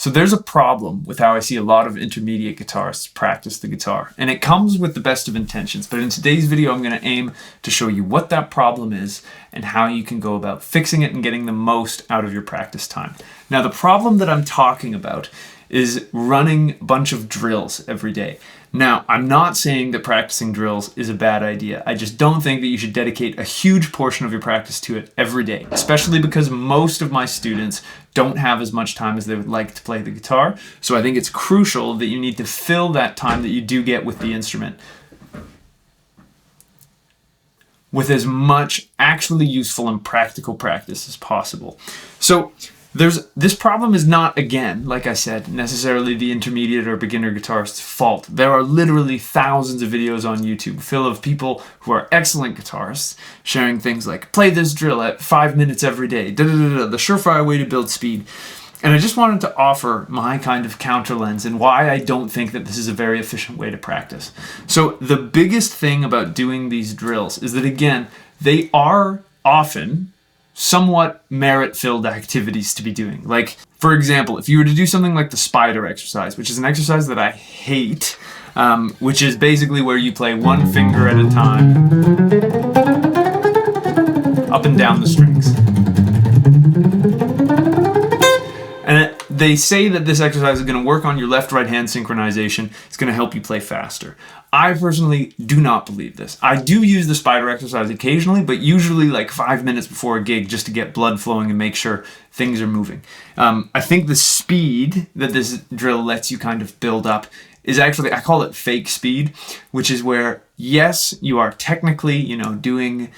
So there's a problem with how I see a lot of intermediate guitarists practice the guitar, and it comes with the best of intentions. But in today's video, I'm going to aim to show you what that problem is and how you can go about fixing it and getting the most out of your practice time. Now, the problem that I'm talking about is running a bunch of drills every day. Now, I'm not saying that practicing drills is a bad idea. I just don't think that you should dedicate a huge portion of your practice to it every day, especially because most of my students don't have as much time as they would like to play the guitar. So I think it's crucial that you need to fill that time that you do get with the instrument with as much actually useful and practical practice as possible. So this problem is not, again, like I said, necessarily the intermediate or beginner guitarist's fault. There are literally thousands of videos on YouTube full of people who are excellent guitarists sharing things like, play this drill at 5 minutes every day, the surefire way to build speed. And I just wanted to offer my kind of counter lens and why I don't think that this is a very efficient way to practice. So the biggest thing about doing these drills is that, again, they are often somewhat merit-filled activities to be doing. Like, for example, if you were to do something like the spider exercise, which is an exercise that I hate, which is basically where you play one finger at a time up and down the strings. And they say that this exercise is going to work on your left-right hand synchronization. It's going to help you play faster. I personally do not believe this. I do use the spider exercise occasionally, but usually like 5 minutes before a gig just to get blood flowing and make sure things are moving. I think the speed that this drill lets you kind of build up is actually, I call it fake speed, which is where, yes, you are technically, doing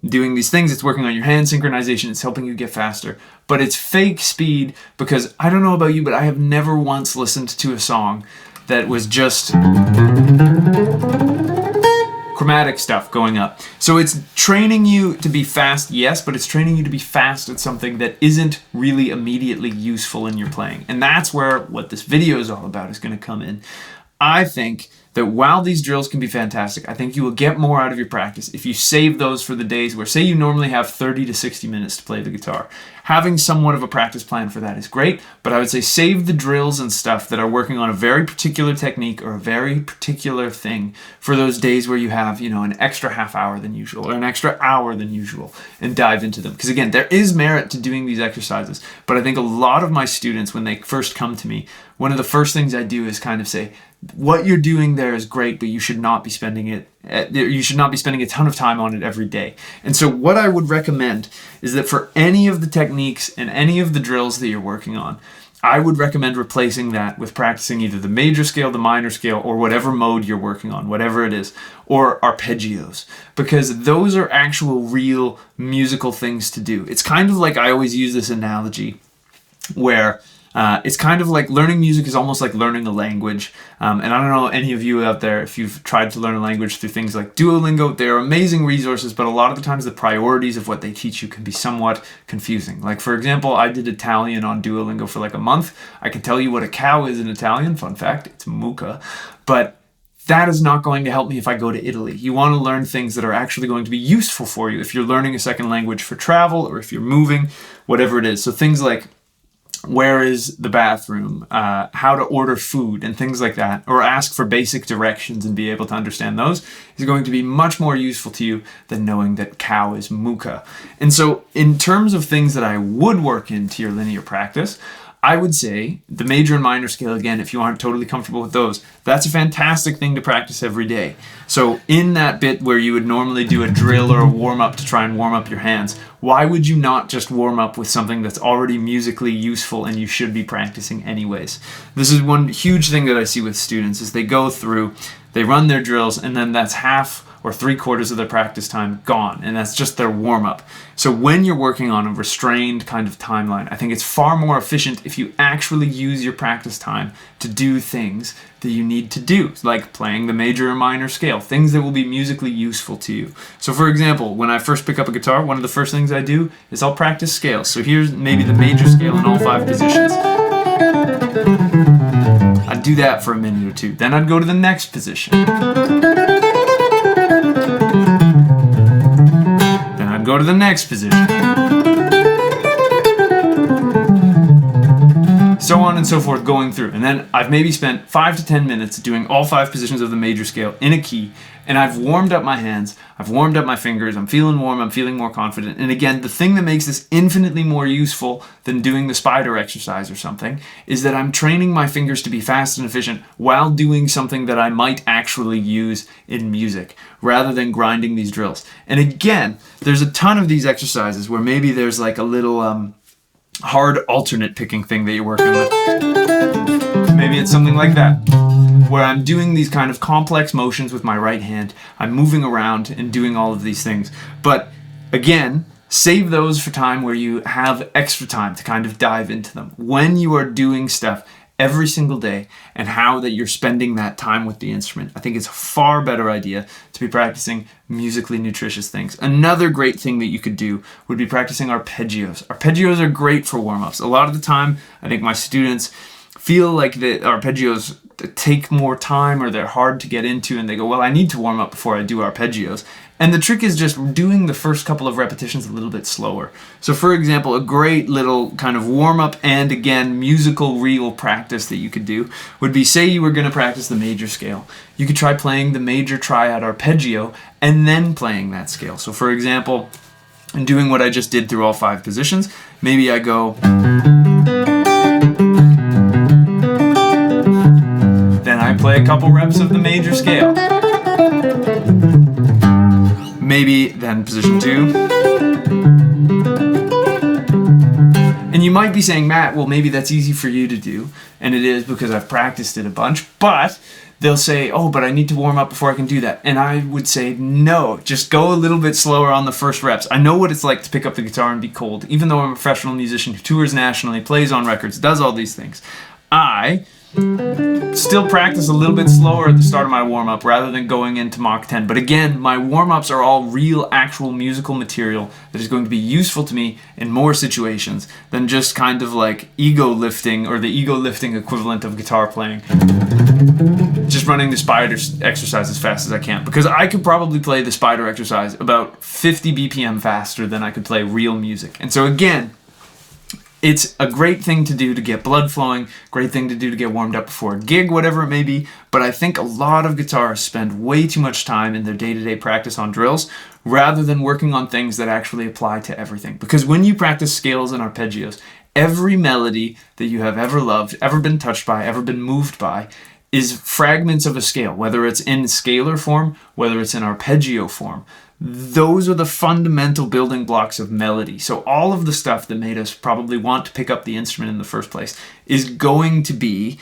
these things. It's working on your hand synchronization. It's helping you get faster. But it's fake speed because I don't know about you, but I have never once listened to a song that was just chromatic stuff going up. So it's training you to be fast, yes, but it's training you to be fast at something that isn't really immediately useful in your playing. And that's where what this video is all about is going to come in. I think that while these drills can be fantastic, I think you will get more out of your practice if you save those for the days where, say, you normally have 30 to 60 minutes to play the guitar. Having somewhat of a practice plan for that is great, but I would say save the drills and stuff that are working on a very particular technique or a very particular thing for those days where you have, an extra half hour than usual or an extra hour than usual, and dive into them. Because again, there is merit to doing these exercises, but I think a lot of my students, when they first come to me, one of the first things I do is kind of say, what you're doing there is great, but you should not be spending a ton of time on it every day. And so what I would recommend is that for any of the techniques and any of the drills that you're working on, I would recommend replacing that with practicing either the major scale, the minor scale, or whatever mode you're working on, whatever it is, or arpeggios, because those are actual real musical things to do. It's kind of like, I always use this analogy where it's kind of like learning music is almost like learning a language. And I don't know any of you out there, if you've tried to learn a language through things like Duolingo, they're amazing resources, but a lot of the times the priorities of what they teach you can be somewhat confusing. Like, for example, I did Italian on Duolingo for like a month. I can tell you what a cow is in Italian. Fun fact, it's mucca. But that is not going to help me if I go to Italy. You want to learn things that are actually going to be useful for you if you're learning a second language for travel or if you're moving, whatever it is. So things like, where is the bathroom, how to order food and things like that, or ask for basic directions and be able to understand those, is going to be much more useful to you than knowing that cow is mucca. And so in terms of things that I would work into your linear practice, I would say the major and minor scale, again, if you aren't totally comfortable with those, that's a fantastic thing to practice every day. So in that bit where you would normally do a drill or a warm-up to try and warm up your hands, why would you not just warm up with something that's already musically useful and you should be practicing anyways? This is one huge thing that I see with students is they go through, they run their drills, and then that's half or 3/4 of their practice time gone, and that's just their warm-up. So when you're working on a restrained kind of timeline, I think it's far more efficient if you actually use your practice time to do things that you need to do, like playing the major or minor scale, things that will be musically useful to you. So for example, when I first pick up a guitar, one of the first things I do is I'll practice scales. So here's maybe the major scale in all 5 positions. I'd do that for a minute or two. Then I'd go to the next position. Go to the next position. So on on and so forth going through. And then I've maybe spent 5 to 10 minutes doing all 5 positions of the major scale in a key, and I've warmed up my hands, I've warmed up my fingers, I'm feeling warm, I'm feeling more confident. And again, the thing that makes this infinitely more useful than doing the spider exercise or something is that I'm training my fingers to be fast and efficient while doing something that I might actually use in music, rather than grinding these drills. And again, there's a ton of these exercises where maybe there's like a little hard alternate picking thing that you're working with. Maybe it's something like that, where I'm doing these kind of complex motions with my right hand. I'm moving around and doing all of these things. But again, save those for time where you have extra time to kind of dive into them. When you are doing stuff every single day and how that you're spending that time with the instrument, I think it's a far better idea to be practicing musically nutritious things. Another great thing that you could do would be practicing arpeggios. Arpeggios are great for warm-ups. A lot of the time, I think my students feel like the arpeggios take more time or they're hard to get into, and they go, well, I need to warm up before I do arpeggios. And the trick is just doing the first couple of repetitions a little bit slower. So for example, a great little kind of warm-up and again musical real practice that you could do would be, say you were going to practice the major scale. You could try playing the major triad arpeggio and then playing that scale. So for example, in doing what I just did through all 5 positions, maybe I go, then I play a couple reps of the major scale. Maybe then position 2. And you might be saying, Matt, well, maybe that's easy for you to do. And it is, because I've practiced it a bunch. But they'll say, oh, but I need to warm up before I can do that. And I would say, no, just go a little bit slower on the first reps. I know what it's like to pick up the guitar and be cold. Even though I'm a professional musician who tours nationally, plays on records, does all these things, I still practice a little bit slower at the start of my warm-up rather than going into Mach 10. But again, my warm-ups are all real, actual musical material that is going to be useful to me in more situations than just kind of like ego lifting, or the ego lifting equivalent of guitar playing. Just running the spider exercise as fast as I can, because I could probably play the spider exercise about 50 BPM faster than I could play real music. And so again, it's a great thing to do to get blood flowing, great thing to do to get warmed up before a gig, whatever it may be, but I think a lot of guitarists spend way too much time in their day-to-day practice on drills rather than working on things that actually apply to everything. Because when you practice scales and arpeggios, every melody that you have ever loved, ever been touched by, ever been moved by, is fragments of a scale, whether it's in scalar form, whether it's in arpeggio form. Those are the fundamental building blocks of melody. So all of the stuff that made us probably want to pick up the instrument in the first place is going to be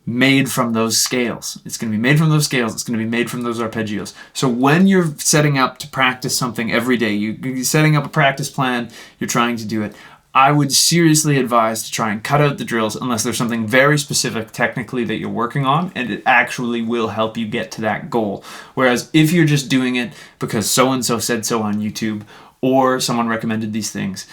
made from those scales. It's going to be made from those scales. It's going to be made from those arpeggios. So when you're setting up to practice something every day, you're setting up a practice plan, you're trying to do it, I would seriously advise to try and cut out the drills unless there's something very specific technically that you're working on and it actually will help you get to that goal. Whereas if you're just doing it because so-and-so said so on YouTube or someone recommended these things,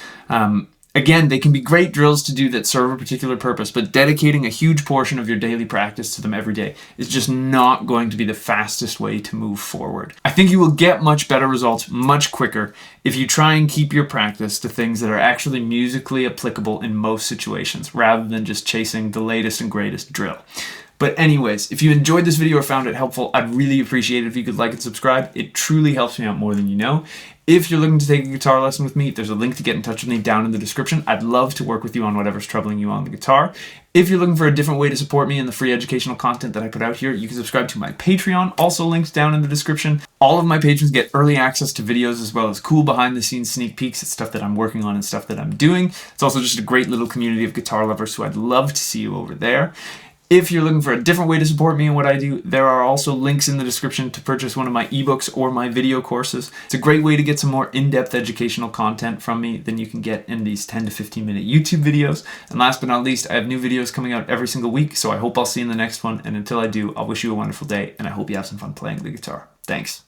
again, they can be great drills to do that serve a particular purpose, but dedicating a huge portion of your daily practice to them every day is just not going to be the fastest way to move forward. I think you will get much better results much quicker if you try and keep your practice to things that are actually musically applicable in most situations, rather than just chasing the latest and greatest drill. But anyways, if you enjoyed this video or found it helpful, I'd really appreciate it if you could like and subscribe. It truly helps me out more than you know. If you're looking to take a guitar lesson with me, there's a link to get in touch with me down in the description. I'd love to work with you on whatever's troubling you on the guitar. If you're looking for a different way to support me in the free educational content that I put out here, you can subscribe to my Patreon, also linked down in the description. All of my patrons get early access to videos as well as cool behind the scenes sneak peeks at stuff that I'm working on and stuff that I'm doing. It's also just a great little community of guitar lovers who I'd love to see you over there. If you're looking for a different way to support me and what I do, there are also links in the description to purchase one of my ebooks or my video courses. It's a great way to get some more in-depth educational content from me than you can get in these 10 to 15 minute YouTube videos. And last but not least, I have new videos coming out every single week, so I hope I'll see you in the next one. And until I do, I'll wish you a wonderful day, and I hope you have some fun playing the guitar. Thanks.